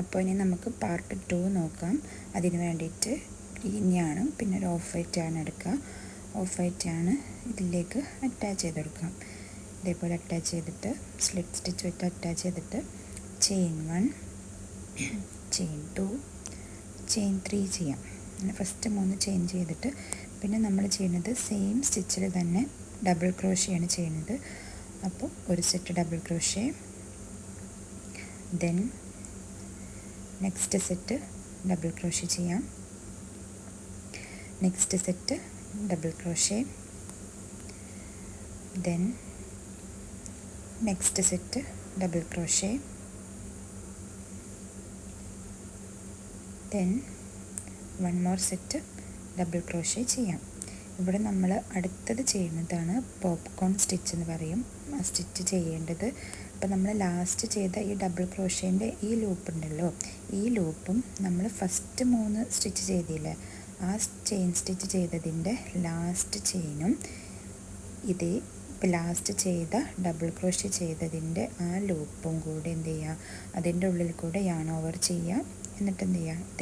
അപ്പോൾ ഇനി നമുക്ക് പാർട്ട് 2 നോക്കാം. അതിന് വേണ്ടിയിട്ട് ഗ്രീൻ യാണും പിന്നെ ഒരു ഓഫ് വൈറ്റ് യാണ് എടുക്കുക. ഓഫ് വൈറ്റ് യാണ് ഇതിലേക്ക് അറ്റാച്ച് ചെയ്ത് കൊടുക്കാം. ഇതേപോലെ അറ്റാച്ച് ചെയ്തിട്ട് സ്ലിറ്റ് സ്റ്റിച്ച് വെച്ച് അറ്റാച്ച് ചെയ്തിട്ട് ചെയിൻ 1, ചെയിൻ 2, ചെയിൻ 3 ചെയ്യാം. അങ്ങനെ ഫസ്റ്റ് 3 ചെയിൻ ചെയ്തിട്ട് പിന്നെ നമ്മൾ ചെയ്യുന്നത് സെയിം സ്റ്റിച്ചിൽ തന്നെ ഡബിൾ ക്രോഷയാണ് ചെയ്യുന്നത്. അപ്പോൾ ഒരു set double crochet, then next set double crochet ചെയ്യാം, next set double crochet, then next set double crochet, then one more set double crochet ചെയ്യാം. ഇവിടെ നമ്മൾ അടുത്തത് ചെയ്യുന്നതാണ് പോപ്കോൺ സ്റ്റിച്ച് എന്ന് പറയും. ആ സ്റ്റിച്ച് ചെയ്യേണ്ടത് അപ്പോൾ നമ്മൾ ലാസ്റ്റ് ചെയ്ത ഈ ഡബിൾ ക്രോഷേൻ്റെ ഈ ലൂപ്പ് ഉണ്ടല്ലോ, ഈ ലൂപ്പും നമ്മൾ ഫസ്റ്റ് 3 സ്റ്റിച്ച് ചെയ്തില്ലേ, ആ ചെയിൻ സ്റ്റിച്ച് ചെയ്തതിൻ്റെ ലാസ്റ്റ് ചെയിനും ഇതേ ഇപ്പോൾ ലാസ്റ്റ് ചെയ്ത ഡബിൾ ക്രോഷേ ചെയ്തതിൻ്റെ ആ ലൂപ്പും കൂടെ എന്ത് ചെയ്യുക, അതിൻ്റെ ഉള്ളിൽ കൂടെ യാൺ ഓവർ ചെയ്യുക. എന്നിട്ട് എന്ത് ചെയ്യുക,